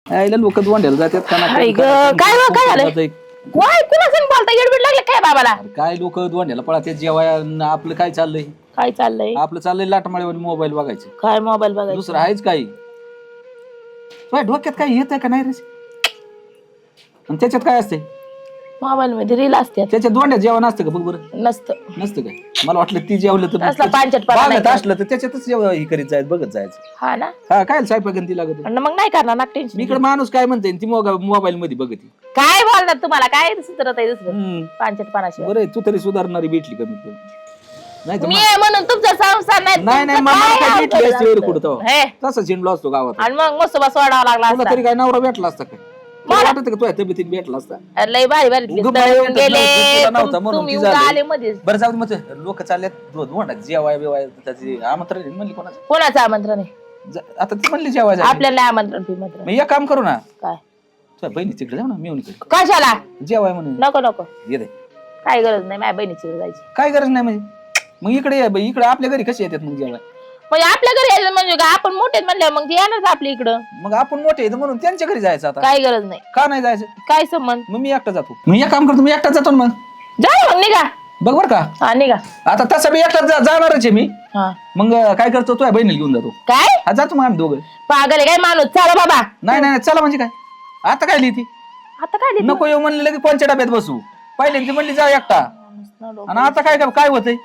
आईला लोक दोंड्याला जातात का ना काय काय झालं काय कुणा संग बोलता येडबीड लागले काय बाबाला काय लोक दोंड्याला पळतात जेवाय आपलं काय चाललंय काय चाललंय आपलं चाललंय लाटमाळीवर मोबाईल बघायचं काय मोबाईल बघायचं दुसरं आहेच काही तुझ्या डोक्यात काय येत आहे का नाही रे आणि त्याच्यात काय असते मोबाईल मध्ये रील असतात त्याच्यात दोंड्यात जेवण असतं का बघ बरं नसतं नसतं काय मला वाटलं ती जेवलं तर असला पांचटपणा नाही बागत असलं तर त्याच्यातच हे करीत जायचं बघत जायचं हा ना हा काय स्वयंपाक ती लागत आणि मग नाही करणार ना टेन्शन इकडे माणूस काय म्हणते ती मोबाईल मध्ये बघते काय बोलणार तुम्हाला काय सुधरत आहे दुसरं पांचटपणाशिवाय बरं तू तरी सुधारणारी भेटली कमी कमी नाही तर मी आहे म्हणून तुमचा संसार नाही नाही तुमचं मला काय काय भेटली अवघड असती वेळ असतं? कुठं हे, तसं झिंडलो असतो गावात आणि मग मस्त सोडावा लागला तुला असता. तरी काय नवरा भेटला असता काय तुला वाटत का तुझ्या तब्येतीने भेटला असता अरे लय भारी भारी उगं दिसतं. बाई वाटत गेले नव्हतं, तुला नव्हता म्हणून तुम्ही ती उगा झाली. आले मध्येच बरं जाऊ दे मग लोक चालल्यात म्हणतात जेवाय बिवाय त्याची आमंत्रण आहे म्हणली कोणाचं कोणाचं आमंत्रण आहे आता ती म्हणली जेवाय जायचं. आपल्याला नाही आमंत्रण फिमंत्रण मग एक काम करू ना काय तुझ्या बहिणी तिकडे जाऊ ना मी कशाला जेवाय म्हणून नको नको ये दे काय गरज नाही माझ्या बहिणीची जायची काय गरज नाही म्हणजे मग इकडे ये बाई, इकडे आपल्या घरी कसे येतात मग जेवाय म्हणजे आपल्या घरी यायचं म्हणजे काय आपण मोठे म्हणल्यावर मग ते येणार आपल्या इकडं मग आपण मोठे आहेत म्हणून त्यांच्या घरी जायचं आता काय गरज नाही का नाही जायचं काय संबंध मग मी एकटा जातो मी एक काम करतो मी एकटा जातो ना मग जा मग निघा बघ बर का हा निघा आता तसं मी एकटा जाणारच आहे मी हा मग काय करतो तुझ्या बहिणीला घेऊन जातो काय हा जातो मग आम्ही दोघं पागल आहे काय माणूस चला बाबा नाही नाही चला म्हणजे काय आता काय लिहिती आता काय लिहिलं? नको येऊ म्हणले की कोणच्या डब्यात बसू पहिले ती म्हणली जा एकटा आणि आता काय काय होतंय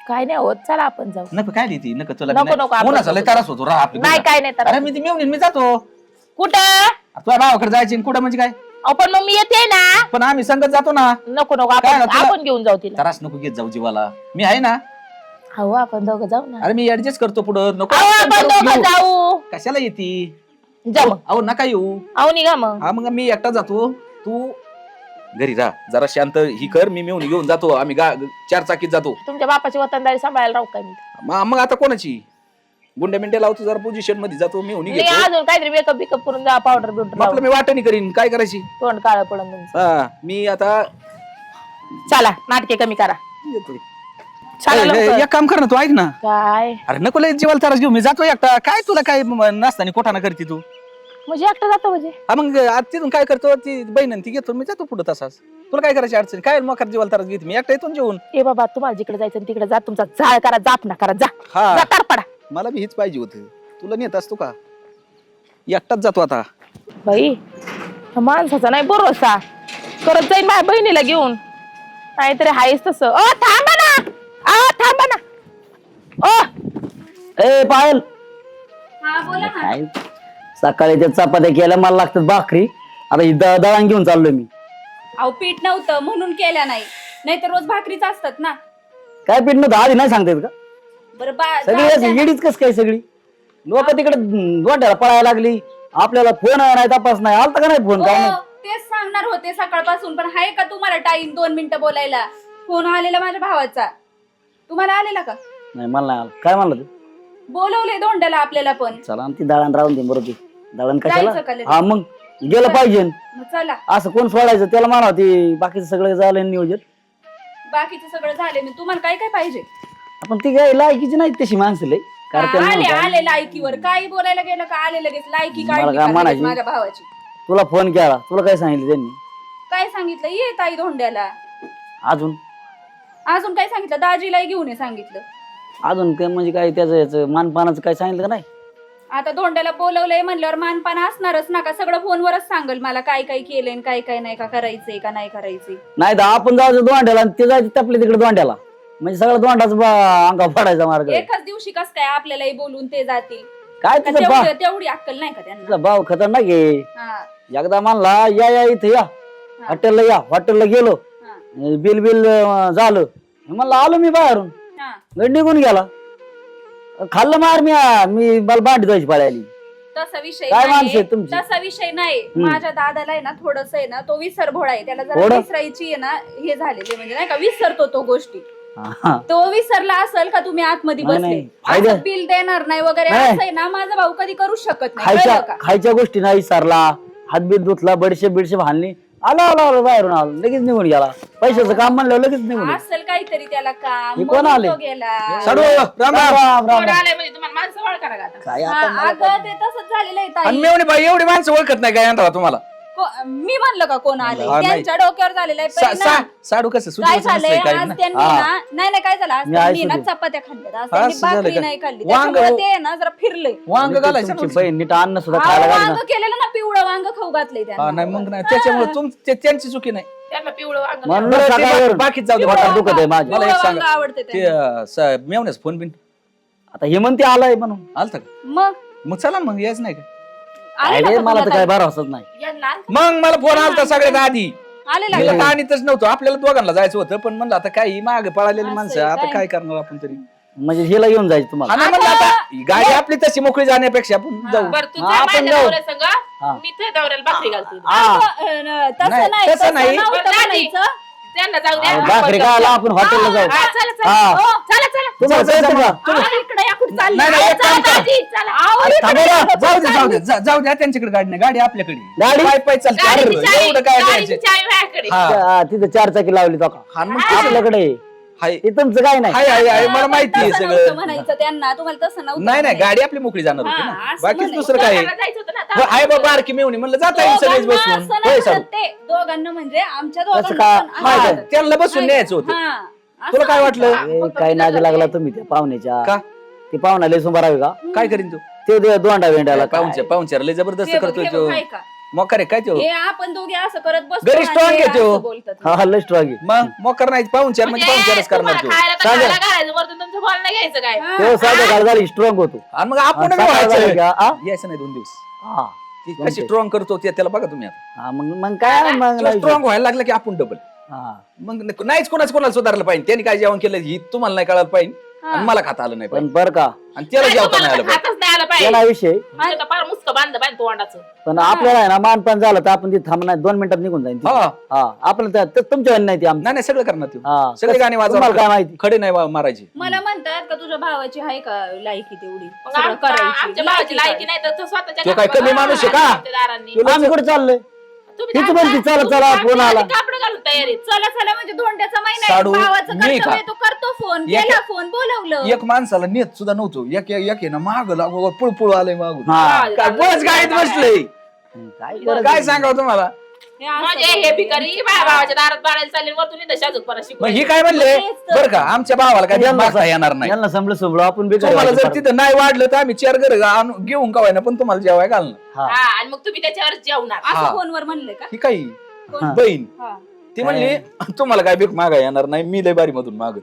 काय नाही होत चला आपण जाऊ नको काय लिहिती नको तुला नको, नको, आपण कोणाचा लय त्रास होतो राहा आपली नाही काय नाही तर अरे मी ती मिळून मी जातो कुठं तुझ्या भावाकडे जायची आणि कुठं म्हणजे काय आपण मग मी येते ना पण आम्ही संगत जातो ना नको नको काय आपण ना तुला- आपण घेऊन जाऊ तिला त्रास नको घेत जाऊ जीवाला मी आहे ना हो आपण दोघं जाऊ ना अरे मी ऍडजस्ट करतो पुढं नको अहो, आपण करून दोघं घेऊ. जाऊ कशाला येते जा मग अहो नका येऊ अहो निघा मग हा मग मी एकटा जातो तू घरी राहा जरा शांत ही कर मी मिळून घेऊन जातो आम्ही चार चाकीत जातो तुमच्या बापाची वतनदारी सांभाळायला राहू काय मी मग आता कोणाची गुंड्या मिंड्या लावतो जरा पोझिशन मध्ये जातो मी नाही, घेतो अजून काहीतरी मेकअप बिकअप करून जा पावडर बिवडर आपलं मी वाटणी करीन काय करायची तोंड काळं पडून तुमचं हा मी आता चला नाटके कमी करा येतो. चला लवकर. एक काम कर ना तू ऐक ना काय अरे नको लय जीवाला त्रास घेऊ मी जातो एकटा काय तुला काय नसताना कोठाना करते तू म्हणजे एकटा जातो म्हणजे हा मग आज तिथून काय करतो ती बहीण आणि ती घेतो मी जातो पुढे तसाच तुला काय करायची अडचण काय मग जीवाला त्रास घेते मी एकटा इथून जेवून ए बाबा तुम्हाला जिकडे जायचं तिकडे जा तुमचा जाळ करा जाप ना करा जा हा जा तारपडा मला बी हीच पाहिजे होतं तुला नेत असतो का एकटाच जातो आता बाई ह्या माणसाचा नाही भरोसा करत जाईन माझ्या बहिणीला घेऊन नाहीतरी हायच तसं ओ थांबा ना थांबा ना ओ ए पायल हा बोला ना. काय सकाळी त्या चपात्या केल्या मला लागतात भाकरी आता ही दळण घेऊन चाललोय मी अहो पीठ नव्हतं म्हणून केल्या नाही तर रोज भाकरीच असतात ना. काय पीठ नव्हतं आधी नाही सांगता येत का बरं सगळी अशी येडीच कस काय सगळी लोक तिकडे गोट्याला पळायला लागली आपल्याला फोन नाही तपास नाही आलता का नाही फोन काय नाही? तेच सांगणार होते सकाळपासून पण आहे का तुम्हाला टाइम 2 मिनिटं बोलायला. फोन आलेला माझ्या भावाचा. तुम्हाला आलेला का? नाही मला नाही आलं काय म्हणलं तू बोलवले दोंड्याला आपल्याला पण. चला आणि ती दळण राहून दे बरोबर दळण जायचं का कशाला लगेच? हा मग गेलं पाहिजे मग चला असं कोण सोडायचं त्याला म्हणा ते बाकीचं सगळं झालं नियोजन बाकीचं सगळं झाले मी तुम्हाला काय काय पाहिजे. आपण ती काय लायकीची नाही तशी माणसं लय करते आले म्हणून काय. आले लायकीवर काही बोलायला गेलं का आले लगेच लायकी मला काढली काय का म्हणायची? लगेच माझ्या भावाची. तुला फोन केला तुला काय सांगितलं त्यांनी काय सांगितलं ये ताई धोंड्याला. अजून अजून काय सांगितलं दाजीला घेऊन ये सांगितलं. अजून काय म्हणजे काय त्याचं याचं मानपानाचं काय सांगितलं का नाही आता धोंड्याला बोलवलंय म्हणल्यावर मानपान असणारच ना का सगळं फोनवरच सांगल मला काय काय केलंय आणि काय काय नाही का करायचंय का नाही करायचंय. नाही तर आपण जायचं दोंड्याला आणि ते जायचं टपले तिकडे दोंड्याला म्हणजे सगळं दोंडाच अंगा फाडायचा मार्ग आहे. एकाच दिवशी कस काय आपल्यालाही बोलून ते जातील. काय का तुझा भाव तेवढी अक्कल नाही का त्यांना. तुझा भाव खतरनाक आहे हा, एकदा म्हणला या इथं या हॉटेलला गेलो हा, बिल झालं म्हणलं आलो मी बाहेरून हा. गड निघून गेला खाल्लं मार मी मला भांडी जायची पाळी तसा विषय काय माणसं नाही आहेत तुमची? तसा विषय नाही. माझ्या दादाला आहे ना थोडस आहे ना तो विसरभोळा आहे त्याला जरा थोडं? विसरायची आहे ना हे झालेले म्हणजे नाही का विसरतो तो गोष्टी. हा तो विसरला असेल का तुम्ही आतमध्ये नाही, बसले नाही. फायदा- असं बिल देणार नाही वगैरे नाही. असं आहे ना माझा भाऊ कधी करू शकत नाही कळलं का? खायच्या गोष्टी नाही सारला हातबीत धुतला बडशे बिडशे हाणली आलो बाहेरून आलो लगेच निघून गेला. पैशाचं काम म्हणलं लगेच निघून गेला. असेल काहीतरी त्याला काम हे कोण म्हणून आले? तो गेला. साडू राम राम. राम राम कोण आलंय म्हणजे तुम्हाला माणसं ओळखा ना आता. काय हा, आता मला अगं ते तसंच झालेलं आहे आणि ताई. मेवणी बाई एवढी माणसं ओळखत नाही काय यंत्रा तुम्हाला? मी म्हणलं का कोण आले हा, नाही. त्यांच्या डोक्यावर झालेलं आहे परिणाम. साडू कसं काय सुचवायचं झालंय नसतंय काही आज ना. त्यांनी हा. नाही काय झालं आज मी आहे त्यांनी ना सुधीर. चपात्या खाल्ल्या आज हा, त्यांनी असं झालं भाकरी का? नाही खाल्ली वांग त्याच्यामुळे ते ना जरा फिरले वांग घालायचं तुमची ना. बहीण नीट अन्न सुद्धा खायला वांग घाली ना. केलेलं ना पिवळं वांग खाऊ घातलंय हा त्यांना नाही मग नाही त्याच्यामुळे त्यांची चुकी नाही. त्यांना पिवळं वांग म्हणून बरं, ते सकाळवरून बाकीच जाऊ दे. पिवळं पोटात दुखत आहे माझं. मला पिवळं एक वांग सांगा. आवडते ते त्यांना. मेवण्याच फोन बिन आता हेमंती आलाय म्हणून आलता का? मग मग चला मग यायच नाही का? आले अरे का मला तर तुला काय ताई? भरोसाच नाही. यांना मग मला फोन आलता सगळ्यात आधी. आलेला मला का? तर आणीतच नव्हतं आपल्याला दोघांना जायचं होतं पण म्हणलं आता काही मागे पळालेली असं माणसं आहे आता काय? काय करणार आपण तरी. म्हणजे हिला घेऊन जायचं तुम्हाला. हा ना म्हणलं आता ही गाडी आपली तशी मोकळी जाण्यापेक्षा आपण जाऊ. बरं तू हा, जा आपण माझ्या जाऊ. नवऱ्या संग हा. मी त्या नवऱ्याला भाकरी घालते हा तसं नाही, नाही तसं नाही. नव्हतं बरं, म्हणायचं. त्यांना जाऊ द्या अहो, भाकरी खायला आपण हॉटेलला जाऊ. हा, चला चला हा. हो, चला चला तुम्हाला जा, जा, जायचं जा. का? आ, इकडे या कुठं चालली? नाही, नाही, एक चला काम करा. दाजी, चला थांबा ना. जाऊ द्या त्यांच्याकडे गाडी नाही गाडी आपल्याकडे गाडी? पाय पाय चालते गाडीची चावी एवढं काय गाडीची करायचं? चावी माझ्याकडे हा हा, तिथं 4 चाकी लावली तो का हा, मग कसं? आपल्याकडे हाय हे तुमचं काय नाही. हाय हाय हाय मला माहिती आहे तसं नव्हतं सगळं. म्हणायचं त्यांना तुम्हाला तसं नव्हतं नाही नाही म्हणायचं. गाडी आपली मोकळी जाणार होती हा, ना असं बाकीच म्हणायचं. दुसरं काय आहे? दोघांना जायचं होतं ना हो, आता. आहे बाबा बारकी मेवणी म्हणलं जाता येईल सगळेच दोघांना बसून असं होय नाही साडू म्हणत ते. दोघांना म्हणजे आमच्या कसं दोघांना का? पण माहिती असं. आहे. त्यांना बसून न्यायचं होतं हा, असं तुला काय वाटलं? ए, काय नादी लागला तुम्ही त्या पाहुण्याच्या का ते पाहुणा लय सुंभारावे का काय करीन तू ते दोंडा वेंडाला पाहुणचार लय जबरदस्त हे बघ, करतोय हे तो बघ, आहे का? मग काय काय तो हे आपण दोघे असं करत बसतो घरी आणि strong हे आहे तो. असं बोलतात. हा लय स्ट्रॉंग मग मोकर नाही पाहुणचार म्हणजे पाहुणचारच करणार तुम्हाला तो खायला तर सांगा. खायला घालायचं वरतून तुमचं बोल नाही घ्यायचं काय हा. तो साध्या काळ झाली स्ट्रॉंग होतो आणि मग आपण आणि सकाळ झाली का? आ? यायचं नाही 2 दिवस हा ती कशी स्ट्रॉंग करतो ते त्याला बघा तुम्ही आता हा, मग काय मग नाही. स्ट्रॉंग व्हायला लागला की आपण डबल हा. मग नाहीच कोणाला सुधारलं पाहिजे त्यांनी काय जेवण केलं ही तुम्हाला नाही कळायला पाहिजे आणि मला खाता आलं नाही पण पाहिजे बर का आणि त्याला नाही, जेवता नाही तुम्हाला आलं तर पाहिजे खातच नाही आलं पाहिजे त्याला विषय तुमचं तर फार मुसकं बांधलं पाहिजे तोंडाचं पण आपल्याला आहे ना मानपान झालं तर आपण तिथे थांबणार 2 मिनिटात निघून जाईल हा हा आपल्याला तुमच्या नाही ती आमची नाही नाही सगळं करणार तू हा सगळे गाणे तुम्हाला वाजवा काय माहिती खडे नाही मारायचे मला म्हणतात का तुझ्या भावाची आहे का लायकी तेवढी मग सगळं आमच्या भावाची लायकी करायची नाही तर तो स्वतःच्या तो काय घरात कमी माणूस आहे का? आमच्या दारांनी. आम्ही कुठे चाललोय तुम्ही तीच आता- म्हणते, चला, तुम्ही चला, आमच्या फोन आला. आधी कापडं घालून तयारी चला चला म्हणजे धोंड्याचा महिना साडू, आहे. भावाचं मी कर्तव्य का? तो करतो फोन एक- केला फोन बोलवलं एक माणसाला नेत सुद्धा नव्हतो एक आहे ना माग लागू पुळपुळ आलंय मागून हा काय बस गाडीत बसलंय काय गरज काय आहे? सांगावं तुम्हाला हे असं म्हणजे हे भिकारी माझ्या भावाच्या दारात बाळायला चालले वरतून इथं शाजूकपणा मग शिकून ही काय म्हणले तेच तर. बरं का आमच्या भावाला काय यांना मागता येणार नाही यांना संभळ संभळ आपण बी तुम्हाला जर करायचं. तिथं नाही वाढलं तर आम्ही 4 घर घेऊन का ना पण तुम्हाला जेवाय घालणार हा. हा आणि मग तुम्ही त्याच्यावर जेवणार हा. असं फोनवर म्हणले का ही काही हा. बहीण हा. ती म्हणली तुम्हाला काय भीक मागा येणार नाही मी लय बारी मधून माग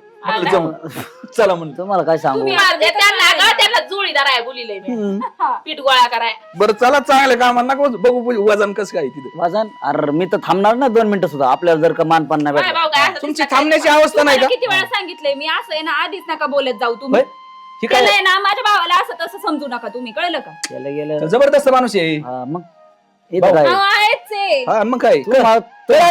चला म्हणलं तुम्हाला काय सांगू तुम्ही माझ्या त्यांना अगं त्यांना जोडीदार आहे बोलिले मी पीठ गोळा कराय बरं चला चांगलं काम नका बघू वजन कसं काय तिथं वाजन अरे मी तर थांबणार ना 2 मिनिटं सुद्धा आपल्याला जर का मानपान नाही माझ्या भेटलं भाऊ काय असं तुमची दिसतं थांबण्याची अवस्था नाही तुम्हाला का किती वेळा सांगितलंय मी असं आहे ना आधीच नका बोलत जाऊ तुम्ही होय? ही काय केलंय ना माझ्या भावाला असं तसं समजू नका तुम्ही कळलं का गेलं गेलं जबरदस्त माणूस आहे हा, मग इथं काय हा, आहेच आहे. हा मग काय तुम्हा-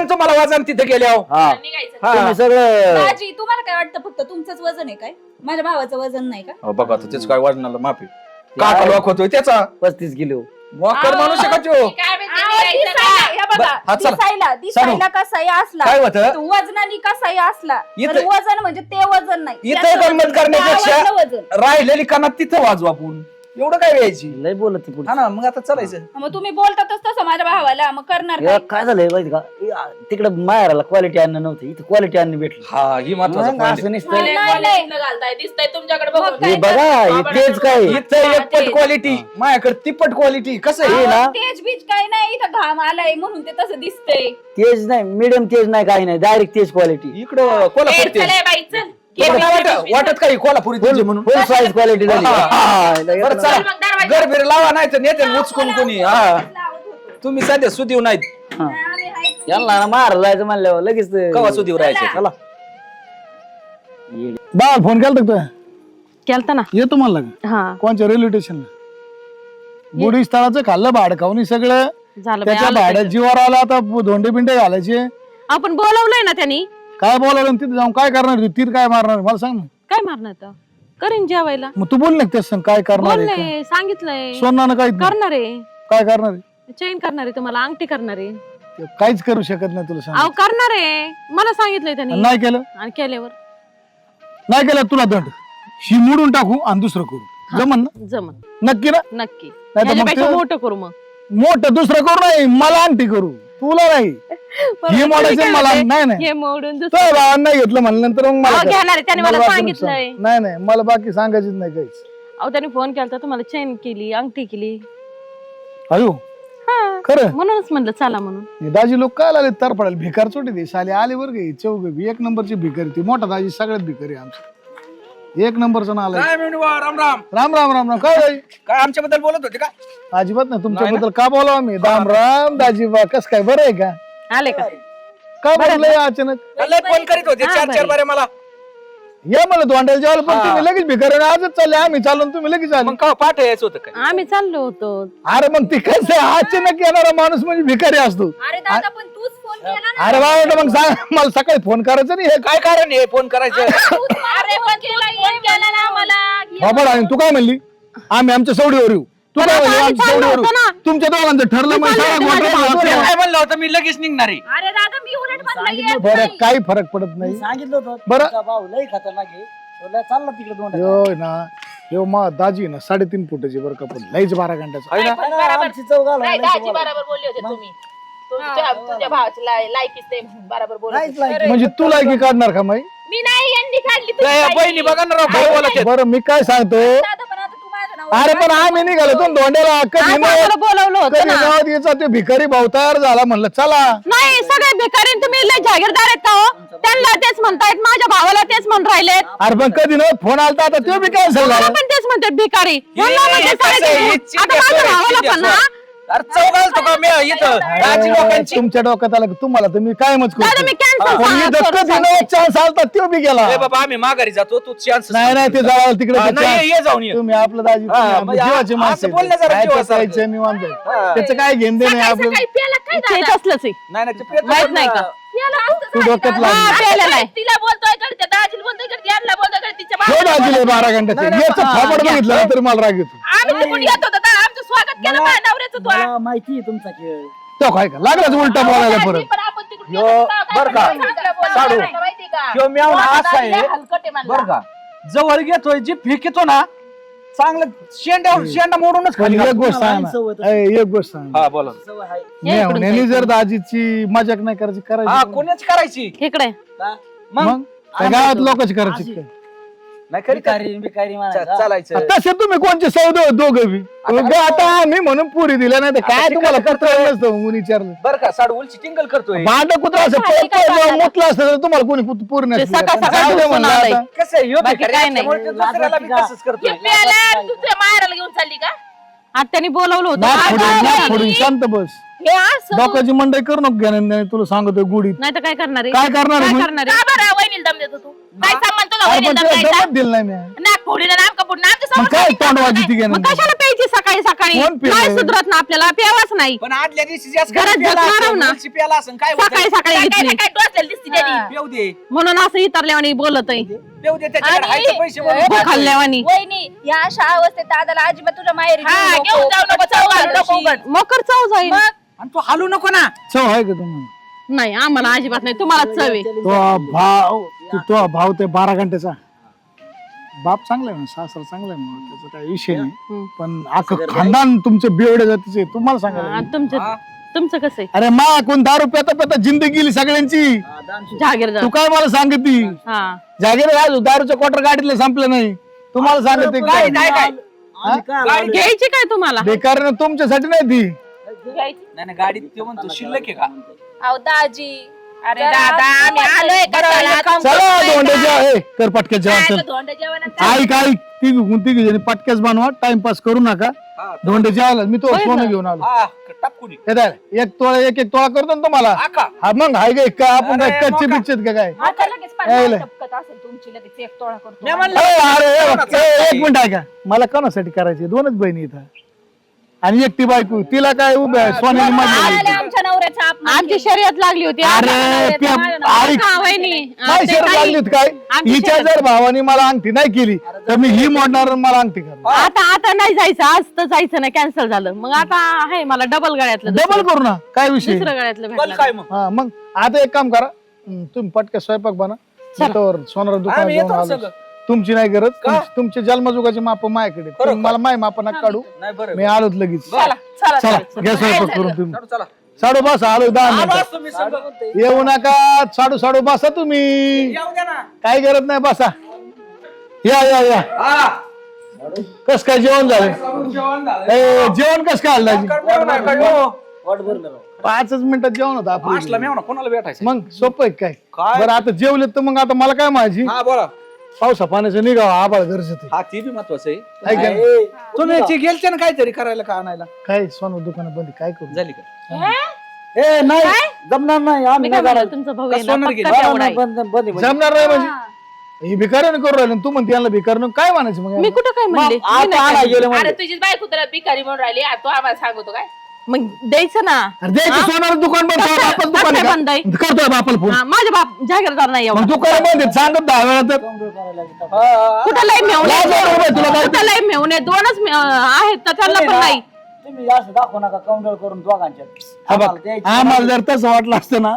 तुम्हाला वजन तिथे गेल्यावर हा निघायचं हा तुम्ही सगळं दाजी तुम्हाला काय वाटतं फक्त तुमचंच वजन आहे काय माझ्या भावाचं वजन नाही का अहो, बघा आता त्याचं काय वाढणार माफी काका लॉक होतोय त्याचा 35 किलो वॉकर माणूस आहे का त्यो? काय माहिती आहो, निघायचं दिसायला, का? हे बघा, हा, चला. दिसायला कसाही असला काय होतं तो वजनाने कसाही असला तर इथं- वजन म्हणजे ते वजन नाही इथं त्याचं गंमत वजन, करण्यापेक्षा भावाचं वजन राहिलेली कानात तिथं वाजू आपण एवढं काय व्हायची लय बोलत ती पुढे हा ना मग आता चालायचं मग तुम्ही बोलतातच तसं माझ्या भावाला मग करणार काय काय झालंय माहिती का तिकडे माहेराला क्वालिटी अन्न नव्हतं इथं क्वालिटी अन्न भेटलं हा ही महत्वाचं मग point असं आहे. नसतं नाही, नाही, नाही, नाही. इथलं घालताय दिसतंय तुमच्याकडे मग बघून काय हे बघा हे तेच काय इथं एक पट क्वालिटी माझ्याकडे तिप्पट क्वालिटी कसं हे आहे ना तेज बीज काय नाही इथं घाम आलाय म्हणून ते तसं दिसतंय तेज नाही मीडियम तेज नाही काही नाही डायरेक्ट तेज क्वालिटी इकडं कोल्हापूर चल ए बाई चल घे तुम्हाला पिशवी, वाटत पिशवी. वाटत काही कोल्हापुरी तुझी म्हणून फुल साईज क्वालिटी झाली हा. हा, बरं चल चला मग दरवाजा. घर बिर लावा नाही तर नेते उचकून कोणी हा लावत होतो. तुम्ही सध्या सुदीव नाहीत हा. आम्ही आहेत. यांना ना मारायला जायचं म्हणल्यावर लगेच कवा सुदीव राहायचे चला बा फोन केला का केलता ना येतो म्हणला का हा कोणच्या रेल्वे स्टेशनला बुडी स्थळाचं खाल्लं भाडकावणी सगळं झालं त्याच्या भाड्यात जीवावर आला आता धोंडे बिंडे घालायचे आपण बोलवलंय ना त्यांनी काय बोलावलं आणि तिथे जाऊन काय करणार तू? तीर काय मारणार मला सांग ना काय मारणार तर करीन जेवायला मग तू बोल ना तेच सांग काय करणार आहे का? बोलले सांगितलंय सोनानं काय करणार आहे काय करणार आहे? चेन करणार आहे तुम्हाला अंगठी करणार आहे ते काहीच करू शकत नाही तुला अहो सांग. करणार आहे, मला सांगितलंय त्यांनी. नाही केलं आणि केल्यावर नाही केलं तुला दंड ही मोडून टाकू आणि दुसरं करू जमन ना? जमन नक्की ना? नक्की. नाही तर मग याच्यापेक्षा ते- मोठं करू मग. मोठं दुसरं करू नाही, मला अंगठी करू, तुला नाही. बरं, हे तुम्ही मोडायचं काय मला म्हणले? नाही नाही हे मोडून तो भावांना नाही घेतलं म्हणल्यानंतर मग मला अहो, कर. घेणार आहे, त्याने मला बाकी सांगितलंय. नुकसान. नाही नाही मला बाकी सांगायचीच नाही काहीच. अहो त्याने फोन केला तुम्हाला चेन केली, अंगठी केली. अयो हा खरं म्हणूनच म्हणलं चला म्हणून. हे दाजी लोक काय आले तर पडायला भिकार चोटी दे साले आले बरं गे चौघ एक नंबरची भिकारी ती मोठा दाजी सगळ्यात भिकारी आमचा एक नंबरचा नाला काय म्हणू बा, राम राम. राम राम राम राम काय बाई? काय आमच्याबद्दल बोलत होते का? अजिबात नाही तुमच्याबद्दल का बोलावं आम्ही राम राम दाजीबा कस काय बरं आहे का आले का? का बोललंय अचानक लय फोन करीत होते हा, 4-4 बरं. बारे मला. या म्हणलं तोंडाला जेवायला पण हा. तुम्ही लगेच भिकारी आणि आजच चालले आम्ही चालून तुम्ही लगेच आले मग का पाठ यायचं होतं काय? आम्ही चाललो होतो. अरे मग ती कसं आहे, अचानक येणारा माणूस म्हणजे भिकारी असतो. अरे दादा पण तूच फोन केला ना. अरे बाबा मग सांग मला सकाळी फोन करायचं नाही हे काय कारण आहे फोन करायचं? अरे पण फोन केला ना मला. बाबा आणि तू काय म्हणली आम्ही आमच्या सवडीवर येऊ तू पण काय आता म्हणली आम्ही आमच्या चाललो सवडीवर होतो ना. येऊ तुमच्या दोघांचं ठरलं म्हणजे चाललो सगळा होतो गोंधळ माझ्या झाला. काय म्हणलं होतं मी लगेच निघणार आहे. अरे दादा मी उलट म्हणलं येत बरं नाही. काही फरक पडत नाही सांगितलं होतं बरं. तुमचा भाऊ लई खतरनाक आहे तो लय चालला तिकडे दोन यो ना यो मा दाजी ना 3.5 फुटाची बरं का पण लईच 12 घंट्याचा आहे ना? आमची चौघ नाही, दाजी बरोबर बोलले होते तुम्ही. तुझ्या भावाची लायकीच नाही म्हणून बरोबर बोलले होते. म्हणजे तू लायकी काढणार का माई मी नाही यांनी काढली त्या बहिणी बघा ना राव, काय बोलत आहेत. बरं मी काय सांगतो दादा पण आता तू माझं नाव अरे पण आम्ही निघालो तो धोंड्याला कधी आज नाही आम्हाला बोलवलं होतं कधी ना. नाव द्यायचा ते भिकारी भाऊ तयार झाला म्हणलं चला नाही सगळे भिकारी तुम्ही लय जागीरदार आहेत का हो? त्यांना तेच म्हणतायत, माझ्या भावाला तेच म्हणून राहिलेत. अरे पण कधी ना फोन आलता आता ते बी काय मला झालं पण तेच म्हणतात भिकारी. म्हणलं म्हणजे हे कसं आहे? साडेतीन. हे आता चिंध्या माझ्या सोय, भावाला चिंध्या पण ना. सोय. अरे चौघाल तो का मी इथं दाजी लोकांची. तुमच्या डोक्यात आलं की तुम्हाला तर मी कायमच दादा मी करतो कॅन्सल कधी ना चान्स आलता तो बी गेला ए बाबा आम्ही माघारी जातो तू चान्स नाही नाही ते जावं तिकडे ते नाही chance. ये जाऊन ये. तुम्ही आपलं दाजी हा, तुम्ही आपलं म्हणजे जीवाचे असं माणसं बोलणं आहेत. जरा काय जीवासारखं. करायचं निवांत आहे. हा. त्याचं काय घेणं देणं आहे आपलं काही प्याला काय तेच दादा? असलंच आहे. नाही नाही ते पेट माहित नाही का? प्याला असतं तू झालं डोक्यात दादा. लावून. हा, प्यायला नाही. तिला बोलतोय कडे दाजीला बोलतोय कडे यांना बोलतोय कडे तिच्या हो दाजीले 12 घंट्याचे याचं फाबड बघितलं ना तरी मला राग येतो आम्ही तिकडून येत होतो तर आमचं स्वागत केलं मला- माझ्या नवऱ्याचं तू मला माहिती आहे तुमचा खेळ तो काय का लागलाच उलटा बोलायला परत पण आपण तिकडून यो, येत होतो तेव्हा बरं का? काय चांगलं बोलणं साडू. करायचं माहिती का? ह्यो म्यावणा तो असा आहे. दाजीला हलकट आहे म्हणला. बरं का जवळ घेतोय जी फेकितो ना चांगलं शेंडा मोडूनच पण खाली एक घालतो. गोष्ट सांग मला सवय ना ए, एक गोष्ट सांग हा बोला सवय आहे मेहण्याने जर दाजीची मजाक नाही करायची हा करायची कोणीच करायची इकडे का? मग मग त्या गावात लोकांची करायची अशी. काय? नाही खरी भिकारी भिकारी म्हणायचा. चालायचं तसे तुम्ही कोणचे दोघं बी उगा आता आम्ही म्हणून पुरी दिल्या नाही तर आता काय ते तुम्हाला काय करता येत नसतं म्हणून विचारलं बरं का साडू उलची टिंगल करतोय भांड कुत्रा असं मुतलं असतं तर तुम्हाला कोणी पुरी ते सकाळ सकाळ नसतं झोपून आलंय. कसं आहे ह्यो बाकी भिकारी काय नाही. असल्यामुळे तो दुसऱ्याला बी तसंच करतोय हे प्याला तू तुझ्या माहेराला घेऊन चालली का? आता त्यांनी बोलवलं होतं. नाक फोडून शांत बस हे असं डोक्याची मंडई करू नको घेणं नाही तुला सांगतोय गुढीत नाही तर काय करणार आहे? काय करणार आहे काय मग? करणार का आहे? बरं वहिनीला दम देतो तू? काय संबंध तुझा अरे वहिनीला पण दम तुला द्यायचा? दमत दिलं नाही मी नाक फोडीला नाक फोडून आमच्या मग समोर काय खाली तोंड करणार वाजती घेणं मग कशाला प्यायची सकाळी सकाळी? कोण पिलं? नाही सुधरत ना आपल्याला, प्यावाच नाही. पण आदल्या दिवशी जास्त घरात प्याला झक मारव असेल, ना. उलची प्याला असेल काय होतंय? सकाळी सकाळी काय घेतली काय टोचलेली दिसती त्यानी. पेऊ दे म्हणून असं इतरल्यावानी बोलत आहे. पेऊ दे त्याच्याकडे हाय ते पैसे आणि- भरून खाल्ल्यावानी वहिनी या अशा अवस्थेत दादाला अजिबात तुझ्या माहेरी हा, घेऊन जाऊ नको चव घालू नको उगाच. मकर चव जाईल. मग आणि तू हालू नको ना चव आहे का तुम्हाला नाही आम्हाला अजिबात नाही, तुम्हाला चव आहे. तो भाव ते 12 घंट्याचा बाप चांगला आहे ना सासरा चांगला आहे ना त्याचा काही विषय नाही हम्म. पण अख्खं खानदान तुमचे बेवडे जातीचे तुम्हाला सांगायला आणि लागेल. तुमचं कसं आहे? अरे मा कोण दारू पेता पेता जिंदगी गेली सगळ्यांची हा, दानशूर. जागीरदार. तू काय मला सांगती हा जागेला राहतो दारूच्या क्वार्टर गाडीतलं संपलं नाही तुम्हाला सांगते काय काय काय काय आम्ही काय गाडी घ्यायची काय तुम्हाला? बेकार तुमच्यासाठी नाही ती नाही नाही गाडीत ते म्हणतो शिल्लक आहे का अहो दाजी अरे जरा दादा आम्ही आलोय कशाला? चला धोंड्याच्या हे कर पटक्यात जेवण चल धोंडे जेवण ऐक ऐक तिघी जणी पटक्याच बनवा टाइमपास करू नका हा, धोंडे जेवायला मी तो होय सोनं ना. घेऊन आलो हा टापकुनी हे धर, एक तोळा एक तोळा करतो ना तुम्हाला आका हा मग हाय गे का आपण काय अरे, कच्चे मोका. बिच्चेत का काय आता लगेच यायला. टपकत असेल तुमची लगेच एक तोळा करतो मी म्हणलं अरे एक मिनिट ऐका मला कोणासाठी करायचे दोनच बहिणी इथं आणि एकटी बायको तिला काय उभ्या सोन्याने आले माझी आमच्या नवऱ्याचा अपमान आमची केला. शर्यत लागली होती अरे आमच्या त्या- नवऱ्याचा ऐक. का वहिनी? काय ते शरत ताई, लागलीत काय आमची हिच्या शरत. जर भावाने मला अंगठी नाही केली तर मी ही मोडणार आणि मला अंगठी करणार आता नाही जायचं, आज तर जायचं नाही, कॅन्सल झालं. मग आता आहे मला डबल गळ्यातलं डबल करू ना काय विषय दुसरं गळ्यातलं बल भेटलं. काय मग हा मग आता एक काम करा तुम्ही पटके स्वयंपाक बना त्यावर सोनार दुकान आम्ही जाऊन येतो आलो. सगळं. तुमची नाही गरज का? तुमचे जन्मजुगाचे माप माझ्याकडे खरं तुम्ही मला माय माप नका काढू नाही बरं मी आलोच लगेच चला चला चला चला. घ्या स्वयंपाक करून तुम्ही चला, चला साडू बसा आलो 10 आलो मिनिटं असतो मी सगळं. येऊ नका साडू बसा तुम्ही येऊ द्या ना. काही गरज नाही बसा या हा. कस काय जेवण झालं जेवण झालं. जेवण कस काय आलं जेवण नाही का? यो. वाट भरलं राव. 5 मिनिटात जेवण होतं असला आपलं मेवणा कोणाला भेटायचं मग सोपं आहे काय काय? बरं आता जेवलेत तर मग आता मला काय माझी हा बोला पावसा पाण्याचं निघावं आबाळ गरजेचं हा ते बी महत्वाचं आहे आहे का? ए, तुम्ही ती गेलते ना काहीतरी करायला का आणायला काय सोनं दुकानं बंद काय करू झाली का ए नाही जमणार नाही आम्ही मी काय नाही म्हणलं, करायचं. तुमचा भाऊ का आहे ना, सोनार पक्का गेली? तेवढा आहे. बंद बंद आहे. जमणार नाही म्हणजे ही भिकाऱ्याने करू राहिले तू म्हणते यांना भिकार काय म्हणायचं मग मी कुठं काय म्हणले? मग आता मी नाही आणायला काय गेलो म्हणले. म्हणजे. अरे तुझीच बायको तुला भिकारी म्हणून राहिली तू आम्हाला सांगतो काय मग द्यायचं ना. अरे द्यायचं सोनार दुकान बंद कसं- बापाचं दुकान कसं बंद आहे आहे? का? करतोय बापाला फोन हा, माझ्या बाप जागीरदार नाही एवढा. मग दुकान बंद आहे सांगत 10 वेळा तर काउंटर करायला लागेल. कुठं लय मेवणे लाज वाटू बाई तुला काय? कुठं लय मेवणे 2च आहेत तर त्यांना पण नाही. तुम्ही असं दाखवू नका काउंटर करून दोघांच्या हा बघ आम्हाला द्यायची. आम्हाला जर तसं वाटलं असतं ना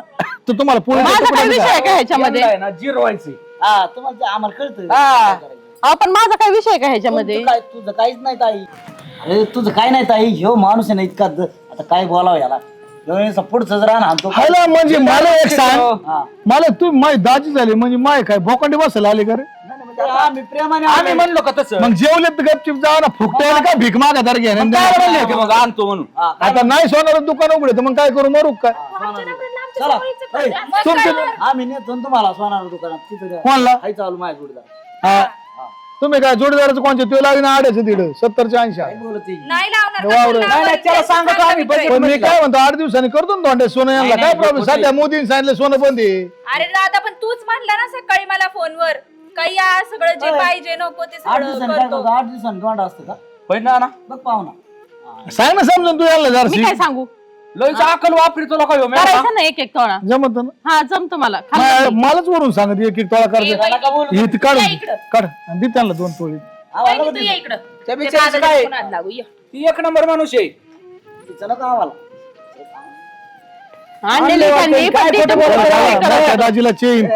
तर तुम्हाला पोलीस माझा काय विषय आहे का ह्याच्यामध्ये? यांना आहे ना जिरवायचे हा तुम्हाला ते आम्हाला कळतं हा. काय करायचं. अहो, पण माझा काय विषय आहे का ह्याच्यामध्ये? तुझं काहीच नाही ताई अरे तुझं काय नाही ताई ह्यो माणूस आहे ना इतका आता काय बोलावं याला ह्यो पुढचं जर आणतो हॅलो म्हणजे मला एक सांग हा. मला तू माय दाजी झाली म्हणजे माय काय भोकांडी बसायला आले का रे नाही, म्हणजे आम्ही प्रेमाने आम्ही म्हणलो का तसं मग जेवले तर गपचिप जावा ना फुकटायला का भीक मागा तर घ्या काय म्हणले होते मग आणतो म्हणून हा, आता नाही सोनार दुकान उघडे तर मग काय करू मरू काय चला ए, तुमचं आम्ही नेतो ना तुम्हाला सोनार दुकानात तिथं द्या. कोणला हाय चालू माझ्या जोडीदार हा. तुम्ही काय जोडीदाराचं कोणचे ते लागेल आड्याचं तिड 70 80 काय बोलत आहे? नाही लावणार वावर. कशाला नाही, नाही, त्याला लावायचं? सांगतो आम्ही, सांगा पण मी मित्र. काय म्हणतो 8 दिवसांनी करतो ना दोंडे सोनं यांना नाही, काय नाही, प्रॉब्लेम नको सध्या मोदींनी सांगितलं सोनं बंद आहे अरे दादा पण तूच म्हणला ना सकाळी मला फोनवर काही या सगळं जे होय. पाहिजे नको ते 8 सगळं दिवसांनी काय करतो करतो 8 दिवसांनी दोंडा असतं का होय ना ना बघ पाहुणा सांग ना समजून तू यायला मी जरशी काय सांगू? लयच अकल वापरतो लोक करायचं ना एक तोळा. जमत ना हा जमतो मला. खाली मा- मलाच वरून सांगत एक एक तोळा करते नका बोलू हे ते काढून या इकडं. काढ आणि दे त्यांना 2 तोळी आम्हाला तू नको ये देऊ. इकडं त्या ते बिचारीचं दादाच्या काय दुकानात लागू ये. ती एक नंबर माणूस आहे तिचं नका आम्हाला आणलेली त्यांनी, पण ती खोटं तुमचं बोलत काय आहे? करत? बारक्या दाजीला चेन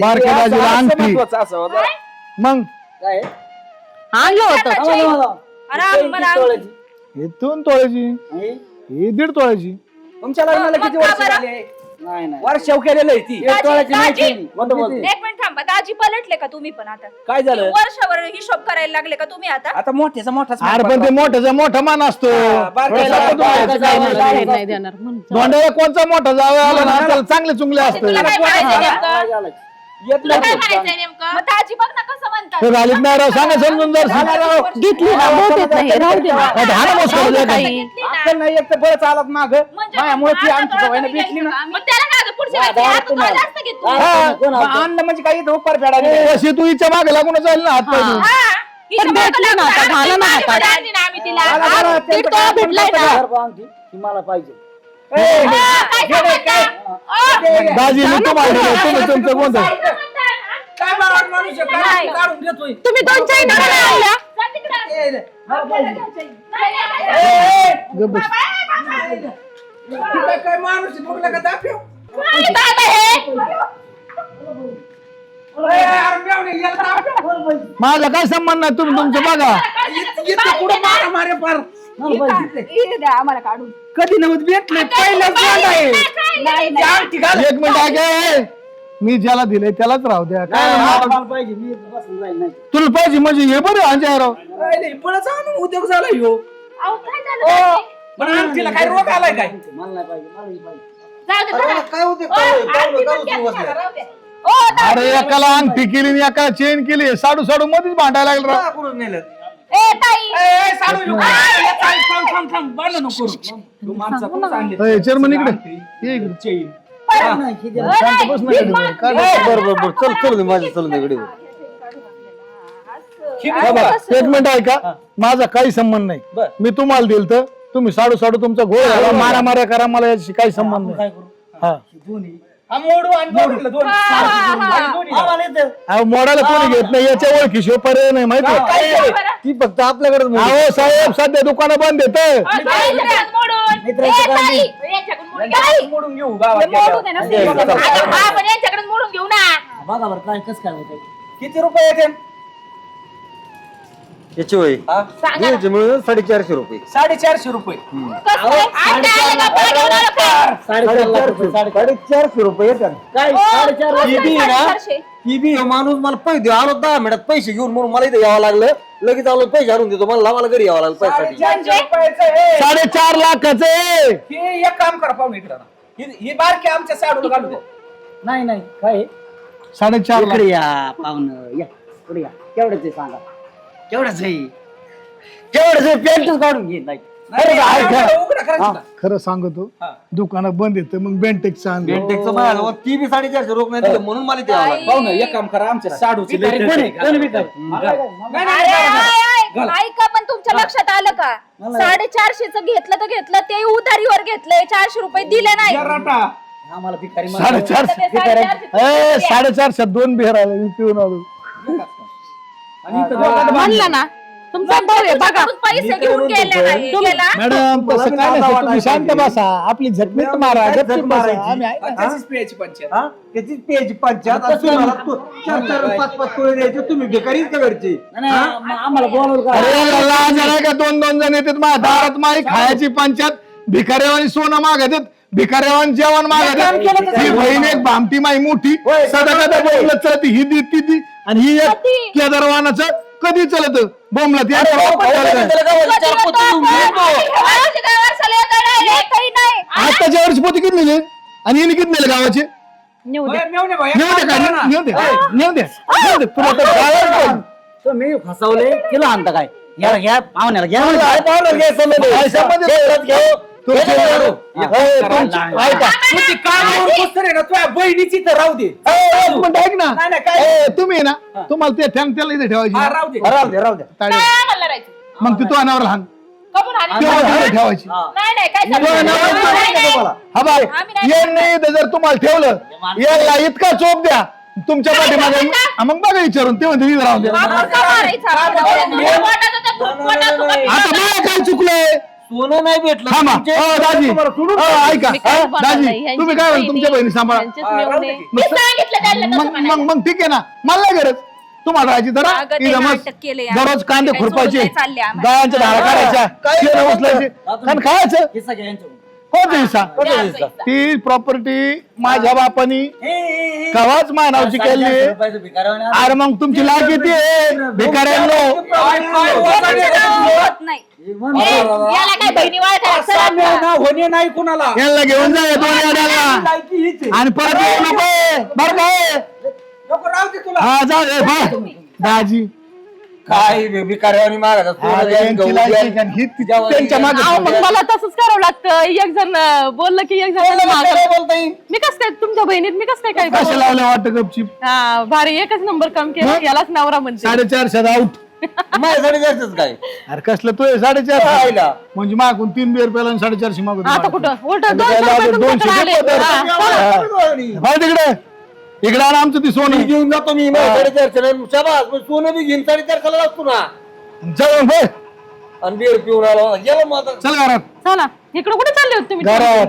बारक्या दाजीला अंगठी मग काय आणलं होतं. आम्हाला अरे आम्ही मला तोळ्याची. हे 2 तोळ्याची हे? हे 1.5 तोळ्याची तुमच्या लग्नाला किती मग का वर्ष बरं? झाले नाही नाही वर्ष केलेलं आहे ती एक तोळ्याची नाही दाजी, केली. कोणतं बोलते? एक मिनिट थांबा दाजी पलटले का तुम्ही पण आता काय झालं वर्षावर हिशोब करायला लागले का तुम्ही आता आता मोठ्याचा मोठाच अरे पण ते मोठ्याचा मोठा मान असतो हा, बारक्याला थोडंसं बारक्या दोंड्याचं जायला काय जायला नाही. नाही देणार म्हणून. दोंड्याला कोणचा मोठा जावं आला ना त्याला चांगले चुंगले तुला असतं काय म्हणायचं नेमकं? काय झालं? येत तुला काय नाही म्हणायचंय नेमकं? मग दाजी बघ ना कसं म्हणतात ते घालीत नाही राव सांगा समजून जर घेतली ना बहुतेक नाही राहू दे ना. राहू दे ताई. अक्कल नाही एक तर बळ चालत माग म्हणजे मायामुळे ती आता आमची थोडं भावाने कमी भेटली ना घ्यायचं का? मग त्याला काय होतं? पुढच्या वा, वेळेस दारात आता तुम्ही तुला आला. जास्त घेतो. दारात कोण आलं? अन्न म्हणजे काही धोपार फेडायला तशी तू हिच्या मागे लागून जाईल ना हात पाय धुवून. हा. पण भेटली ना आता, घाला ना माझी हातात. मध्ये आणली ना आम्ही तिला. घाला, घाला, हा, त्यांचं दीड तोळा काय भेटलाय ना. घर पाहून ती मला पाहिजे हा, काय सांगता? दाजी मी तुम्हाला दिलं, तुम्ही तुमचं कोणतं काय बरं माणूस आहे, काय काढून देतोय तुम्ही 2 चैन का नाही आणल्या? जा तिकडं. गप्प बस. काय माणूस आहे, बघलं का दाखव काय दादा हे? अरे मेवणे, याला दाखव. माझा काय संबंध नाही तुम्ही तुमचं बघा इथं कुठं मारा मारे पार इथे द्या आम्हाला काढून कधी नव्हत भेटले पहिलाच गांड आहे ती अंगठी घाल. 1 मिनिट आहे मी ज्याला दिलंय त्यालाच राहू द्या काय मला पाहिजे मी बसून जाईल नाही तुला पाहिजे म्हणजे हे बरं अंजय राव नाही, नाही, बळच आणून उद्योग झाला ह्यो अहो, काय झालं? पण अंगठीला काय रोग आलाय काय मला नाही पाहिजे मला नाही पाहिजे जाऊ दे, धरा. काय होते ओ, आरती पण घ्या, राहू दे. ओ, दादा. अरे एकाला अंगठी केली आणि एकाला चेन केली साडू साडू मध्येच भांडायला लागलं राव करून नेलं ए, ताई. साडू नको. थांब, थांब, थांब. भांडण नको करू. तू माणसाकडूनच आणली. अय, चेअरमन इकडे ये इकडे चैन. नाही किती शांत बस ना इकडे. काय नाही. बरोबर चल चल माझी चल तिकडे ठीक हा आहे बघा, बघा. 1 मिनिट ऐका माझा काही संबंध नाही बर. मी तुम्हाला दिल तर तुम्ही साडू तुमचा घोळ घाला, मारामाऱ्या करा, मला याची काही संबंध नाही. काय करू हा दोन्ही हा मोडू आणि दोन्हीला दोन. आणि दोन्हीला. आम्हाला येतं. अहो, मोडायला कोणी घेत नाही, याच्या ओळखीशिवाय पर्याय नाही माहिती आहे? काय केलं? ती फक्त आपल्याकडे अहो साहेब, सध्या दुकानं बंद येत यांच्याकडून मोडून. मित्राचं ए, काम ताई, नाही. यांच्याकडून मोडून काय घ्या. मोडून घेऊ गावात हे मोडू दे गेल्यावर. ना. म्हणजे हा, पण यांच्याकडून मोडून घेऊ ना. बघा बरं काय कसं काय होतं किती रुपये येते याची होय सांगा ना. मिळून 450 रुपये 450 रुपये. कसं काय? आता आलं का? पळा घेऊन आलं का? 4.5 लाख रुपये 450 रुपये येतात काय ओ, 4.5 लाख ती बी ना 450. ती बी माणूस मला पैसे देऊ आलो 10 मिनिटात पैसे घेऊन म्हणून मला इथे यावं लागलं लगेच आलो पैसे आणून देतो मला घरी यावं लागलं पैशासाठी 450 रुपयाचं हे. 4.5 लाखाचे. हे एक काम करा पाहून इकडं ना. ही बारकी आमच्या साडूला घालू दे. नाही नाही काय 4.5 लाख. इकडे या पाहुणं या इकडे या केवढंच आहे सांगा केवढंच आहे केवढंच आहे पॅन्टच काढून घे नाही नाही, आहे का? उघडं करायचं का? खरं सांगतो, हा. दुकानं बंद येतं, मग बेंटेक्सचं आणलं. बेंटेक्सचं माझ्याजवळ ती बी 450 रोख नाही दिलं म्हणून मला इथे यावं लागलं पाहू ना, एक काम करा आमच्या साडूची लई कोणी टेन्शन कोणी आहे. विकाय नाही, नाही, अरे, नाही, नाही. I, I. ऐका पण तुमच्या लक्षात आलं का 450च घेतलं तर घेतलं ते उधारीवर घेतलंय 400 रुपये दिले नाही जराटा. आम्हाला भिकारी 4.5. आता ते 450 ए, 4.5 दोन बिहार आले, मी पिऊन आलो. आणि इथं दोघांना म्हणलं ना तुमचा भाऊ आहे बघा. तुमच्याकडून पैसे घेऊन गेले नाही गेला मॅडम तसं काय नाही, तुम्ही शांत बसा, आपली झटमीत मारा, काय गपचूप झक बसा. मारायची? आम्ही आहे ना. त्याचीच प्यायची पंचायत. हा त्याचीच पेची 4-4 तोळे द्यायचे तुम्ही भिकारी का घरचे आम्हाला बोलवलं अरे का लहान जण आहे का, दोन जण येतात माझ्या दारात, माई खायची पंचायत, भिकाऱ्यावानी सोनं मागतात, भिकाऱ्यावानी जेवण मागतात. ही बहीण एक भामटी माई मोठी सदा बोलत चलती, ही ती आणि ही एक केदारवानाचं कधी चलत बोमलत या आताच्या वर्षी पोती किती नेले आणि हिने किती नेले गावाचे? नेऊ दे. मेवणे भाई, नेऊ दे करा ना. का? नेऊ दे नेऊ दे नेऊ दे. तुला तर गावाला पण. तो मी फसवले तिला आणता काय घ्या घ्या पाहुण्याला घ्या तुमचे- ए, तुमचे- ऐका. तुझी कामावर पुस्तक आहे ना तुझ्या बहिणीची तर राहू दे. एक मिनिट ऐक ना. नाही, नाही, काय ए, तुम्ही ना तुम्हाला ते ठेंग त्याला इथे ठेवायची हा, ना. राहू दे. राहू द्या ताडी. काय म्हणलं राहायचं? मग ती तो अनावर लहान कबूल आणि तेव्हा तिथे ठेवायची. नाही नाही काय तो चाललंय? अनावर नाही, नाही. हा बाय ये नाही तर जर तुम्हाला ठेवलं याला इतका चोप द्या तुमच्या पाठीमागे मग बघा विचारून ते म्हणते इथं राहून द्या. बाबा का मारायचं आपण? तुझ्या पोटात होतं, तू पोटात होतं. आता मला काय चुकलंय? सोनं नाही भेटलं थांबा. तुमचे- दाजी तुम्हाला सोडून ऐका मी काहीच बोलणार दाजी नाही. ह्यांचीच तुम्ही काय म्हणता तुमच्या बहिणी सांभाळा. ह्यांचेच मेवणे. मी सांगितलं त्यांना तसं मग म्हणायला. मग मग ठीक आहे ना, मला नाही गरज तुम्हाला राहायची धरा अगं, ते इथं मस्त नाटक केलंय दररोज आम्ही. कांदे काही खुरपायचे, सोडून नाही चालले आम्हाला. गायांच्या धारा काढायच्या, शेण उचलायचे आणि खायचं. हिस्सा घ्या यांच्याकडून. कोणता हिस्सा? द्या पैसा. ती प्रॉपर्टी माझ्या बापानी कवाच माझ्या नावची केली. 450 रुपयाचं भिकाऱ्यावाने आणलं. अरे मग तुमची लाग किती आहे भिकाऱ्यांनो? होत नाही. ए, याला काय बहिणी वाळतात? चला साम्य आता. ना होणे नाही कुणाला. यांना घेऊन जा या दोन याड्याला लायकी हीच आहे. आणि परत येऊ नको बर काय. नको राहू दे तुला. हा जा ए, बा. दाजी काय भिकाऱ्यावानी मागायचं सोनं द्या, यांची गहू लायकी द्या. आणि ही त्यांच्या मागे अहो, मग मला तसंच करावं लागतं. एक जण बोललं की एक जण काय बोलता येईल मी कस काय तुमच्या बहिणीत मी कस काय कशा काय लावल्या वाटत गपचीप. हा भारी एकच नंबर काम केलं यालाच नवरा म्हणते 450 आउट. माझ्यासाठी जास्तच काय अरे कसलं तू 450 राहिला. म्हणजे मागून 3 बेर पेला आणि 450 मागून आता कुठं उलट आता 200 त्याला रुपये आता तुमच्याकडे 200 आले. देतो तर. हा, चला. तिकडे इकडे आण आमचं ती मी सोनं घेऊन जातो मी 450 शाबास पण सोनं बी घेऊन 450 लागतो ना चल होय आणि बेर पिऊन आलो गेलो मग आता. चल घरात चला इकडे कुठे चालले होते तुम्ही घरात